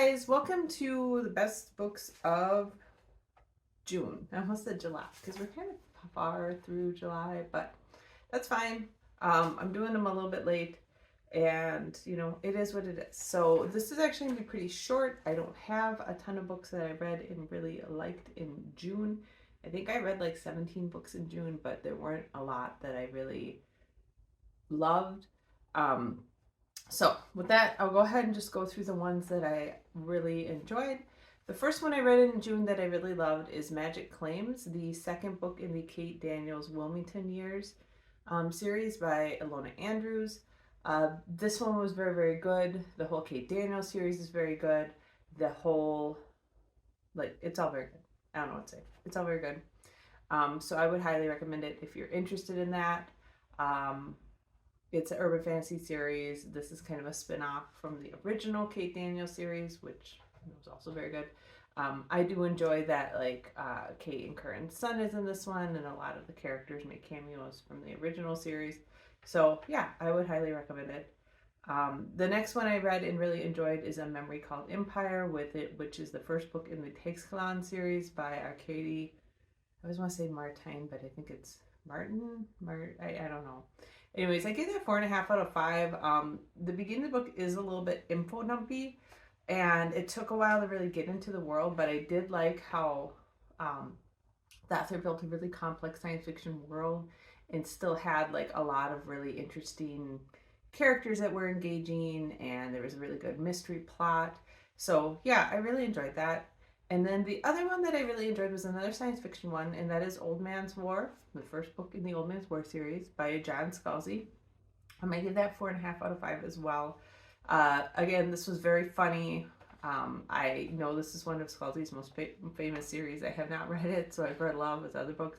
guys, welcome to the best books of June. I almost said July because we're kind of far through July, but that's fine. I'm doing them a little bit late, and it is what it is. So this is actually gonna be pretty short. I don't have a ton of books that I read and really liked in June. I think I read like 17 books in June, but there weren't a lot that I really loved. Um, so with that, I'll go ahead and just go through the ones that I really enjoyed. The first one I read in June that I really loved is Magic Claims, the second book in the Kate Daniels Wilmington Years series by Ilona Andrews. This one was very, very good. The whole Kate Daniels series is very good. The whole, it's all very good. I don't know what to say. It's all very good. So I would highly recommend it if you're interested in that. It's an urban fantasy series. This is kind of a spin-off from the original Kate Daniels series, which was also very good. I do enjoy that, Kate and Curran's son is in this one, and a lot of the characters make cameos from the original series. So yeah, I would highly recommend it. The next one I read and really enjoyed is A Memory Called Empire, which is the first book in the Texclan series by Arcady. I always want to say Martine, but I think it's Martin. I don't know. Anyways, I give that 4.5 out of 5. The beginning of the book is a little bit info dumpy, and it took a while to really get into the world, but I did like how that they built a really complex science fiction world and still had like a lot of really interesting characters that were engaging, and there was a really good mystery plot. So yeah, I really enjoyed that. And then the other one that I really enjoyed was another science fiction one, and that is Old Man's War, the first book in the Old Man's War series by John Scalzi. I'm going to give that 4.5 out of 5 as well. Again, this was very funny. I know this is one of Scalzi's most famous series. I have not read it, so I've read a lot of his other books.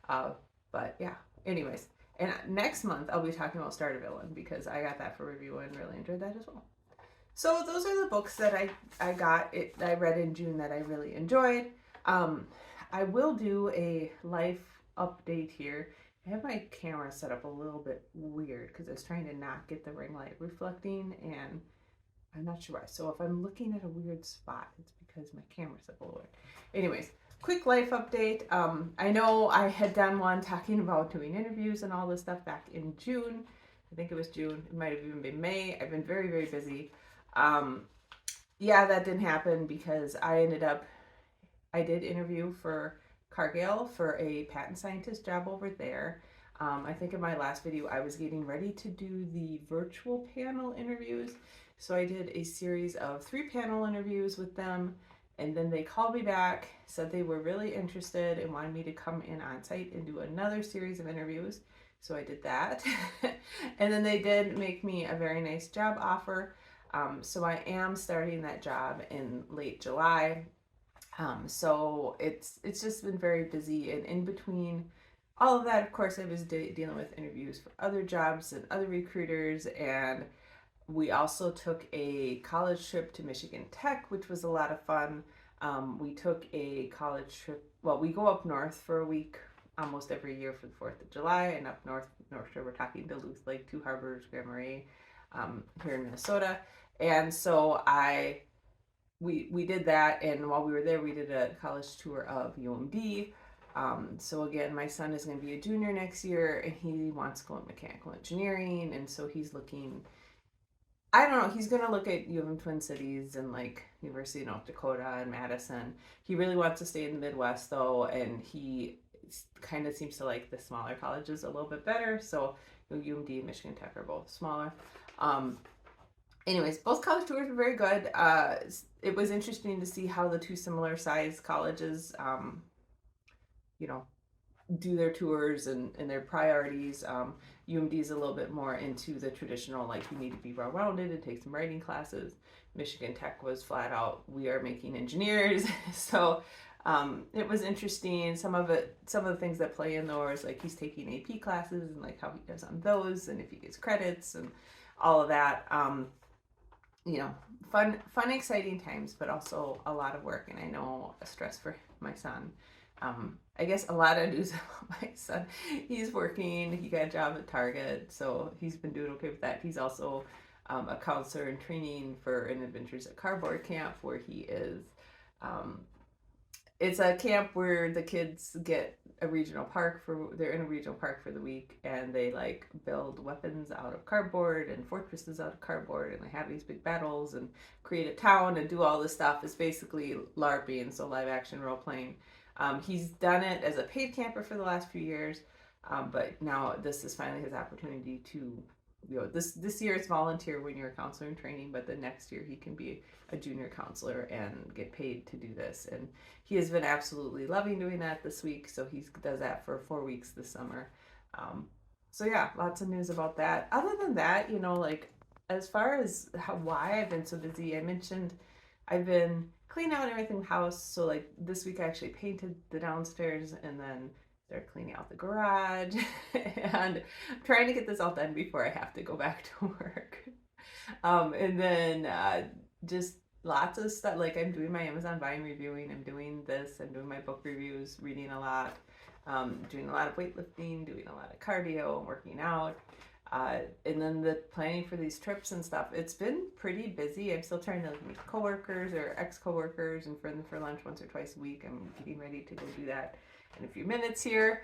But yeah, anyways. And next month, I'll be talking about Starter Villain because I got that for review and really enjoyed that as well. So those are the books that I read in June that I really enjoyed. I will do a life update here. I have my camera set up a little bit weird because I was trying to not get the ring light reflecting, and I'm not sure why. So if I'm looking at a weird spot, it's because my camera's up a little weird. Anyways, quick life update. I know I had done one talking about doing interviews and all this stuff back in June. I think it was June. It might have even been May. I've been very, very busy. Yeah, that didn't happen because I did interview for Cargill for a patent scientist job over there. I think in my last video, I was getting ready to do the virtual panel interviews. So I did a series of 3 panel interviews with them, and then they called me back, said they were really interested and wanted me to come in on site and do another series of interviews. So I did that. And then they did make me a very nice job offer. So I am starting that job in late July. So it's just been very busy, and in between all of that, of course, I was dealing with interviews for other jobs and other recruiters, and we also took a college trip to Michigan Tech, which was a lot of fun. We took a college trip. Well, we go up north for a week almost every year for the 4th of July, and up North Shore, we're talking Duluth Lake, Two Harbors, Grand Marais, here in Minnesota. And so we did that, and while we were there, we did a college tour of UMD. So again, my son is going to be a junior next year, and he wants to go into mechanical engineering, and so he's looking. I don't know. He's going to look at UM Twin Cities and like University of North Dakota and Madison. He really wants to stay in the Midwest though, and he kind of seems to like the smaller colleges a little bit better. So UMD and Michigan Tech are both smaller. Anyways, both college tours were very good. It was interesting to see how the two similar sized colleges, do their tours and their priorities. UMD is a little bit more into the traditional, like you need to be well-rounded and take some writing classes. Michigan Tech was flat out, we are making engineers. So it was interesting. Some of the things that play in those, like he's taking AP classes and like how he does on those, and if he gets credits and all of that. Fun, exciting times, but also a lot of work, and I know a stress for my son. I guess a lot of news about my son. He's working. He got a job at Target, so he's been doing okay with that. He's also a counselor in training for an Adventures at Cardboard camp where he is. Um, it's a camp where the kids get a regional park they're in a regional park for the week, and they like build weapons out of cardboard and fortresses out of cardboard, and they have these big battles and create a town and do all this stuff. It's basically LARPing, so live action role playing. He's done it as a paid camper for the last few years, but now this is finally his opportunity to, this year it's volunteer when you're a counselor in training, but the next year he can be a junior counselor and get paid to do this. And he has been absolutely loving doing that this week, so he does that for 4 weeks this summer. So yeah, lots of news about that. Other than that, like as far as why I've been so busy, I mentioned I've been cleaning out everything in the house. So like this week I actually painted the downstairs and then started cleaning out the garage and I'm trying to get this all done before I have to go back to work. And then just lots of stuff. Like I'm doing my Amazon Vine reviewing. I'm doing this. I'm doing my book reviews, reading a lot, doing a lot of weightlifting, doing a lot of cardio, working out. And then the planning for these trips and stuff. It's been pretty busy. I'm still trying to meet coworkers or ex-coworkers and friends for lunch once or twice a week. I'm getting ready to go do that in a few minutes here.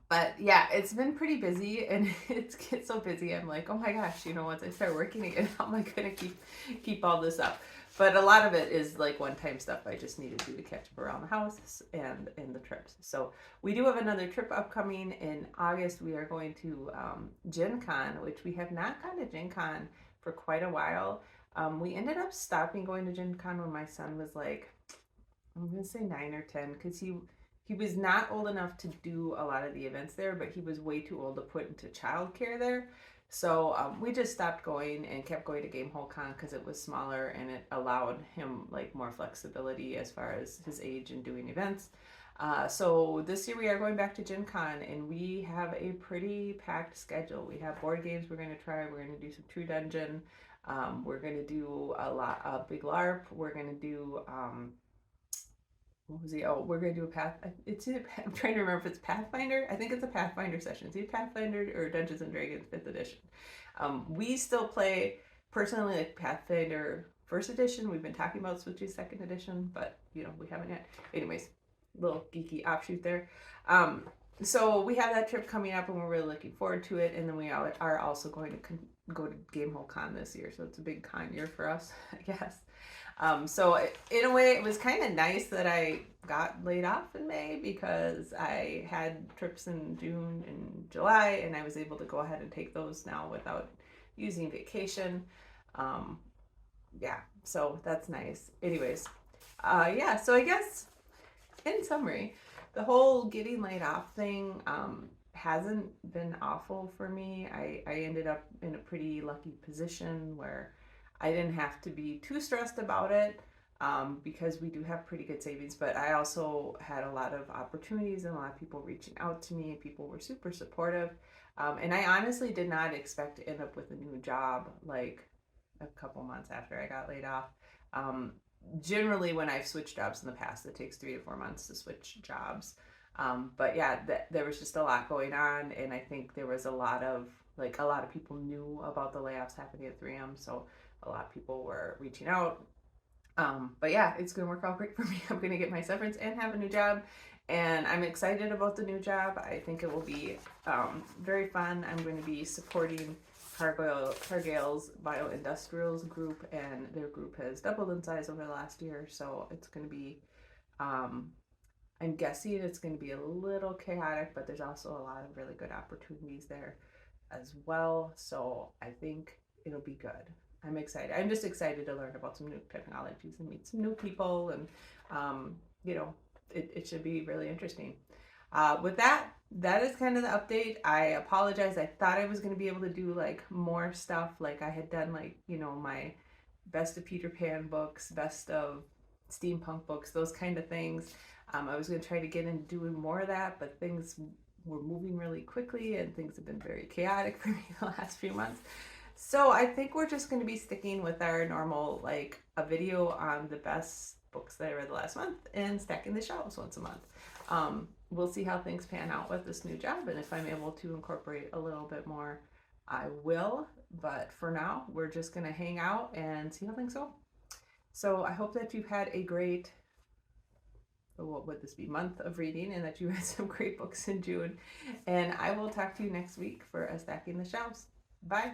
But yeah, it's been pretty busy, and it gets so busy. I'm like, oh my gosh, once I start working again, how am I gonna keep all this up? But a lot of it is like one-time stuff I just need to do to catch up around the house and the trips. So we do have another trip upcoming in August. We are going to Gen Con, which we have not gone to Gen Con for quite a while. We ended up stopping going to Gen Con when my son was like, I'm gonna say 9 or 10, because he was not old enough to do a lot of the events there, but he was way too old to put into childcare there. So we just stopped going and kept going to Gamehole Con because it was smaller and it allowed him like more flexibility as far as his age and doing events. So this year we are going back to Gen Con, and we have a pretty packed schedule. We have board games we're going to try. We're going to do some True Dungeon. We're going to do a big LARP. We're going to do what was he? Oh, we're gonna do a path. I'm trying to remember if it's Pathfinder. I think it's a Pathfinder session. It's either Pathfinder or Dungeons and Dragons 5th edition. We still play personally like Pathfinder 1st edition. We've been talking about switching 2nd edition, but we haven't yet. Anyways, little geeky offshoot there. So we have that trip coming up, and we're really looking forward to it. And then we are also going to go to Gamehole Con this year, so it's a big con year for us, I guess. So in a way, it was kind of nice that I got laid off in May because I had trips in June and July, and I was able to go ahead and take those now without using vacation. Yeah, so that's nice. Anyways, yeah, so I guess in summary, the whole getting laid off thing hasn't been awful for me. I ended up in a pretty lucky position where I didn't have to be too stressed about it because we do have pretty good savings, but I also had a lot of opportunities and a lot of people reaching out to me. People were super supportive. And I honestly did not expect to end up with a new job like a couple months after I got laid off. Generally, when I've switched jobs in the past, it takes 3 to 4 months to switch jobs. But yeah, there was just a lot going on, and I think there was a lot of people knew about the layoffs happening at 3M, so a lot of people were reaching out. But yeah, it's going to work out great for me. I'm going to get my severance and have a new job, and I'm excited about the new job. I think it will be very fun. I'm going to be supporting Cargill's Bioindustrials group, and their group has doubled in size over the last year, so it's going to be, I'm guessing it's going to be a little chaotic, but there's also a lot of really good opportunities there as well, so I think it'll be good. I'm excited. I'm just excited to learn about some new technologies and meet some new people, and it should be really interesting. With that is kind of the update. I apologize. I thought I was going to be able to do like more stuff, like I had done my best of Peter Pan books, best of steampunk books, those kind of things. I was going to try to get into doing more of that, but things were moving really quickly and things have been very chaotic for me the last few months. So I think we're just going to be sticking with our normal, like a video on the best books that I read the last month and stacking the shelves once a month. We'll see how things pan out with this new job and if I'm able to incorporate a little bit more I will. But for now, we're just going to hang out and see how things go. So I hope that you've had a great, what would this be, month of reading, and that you read some great books in June. And I will talk to you next week for a Stacking the Shelves. Bye.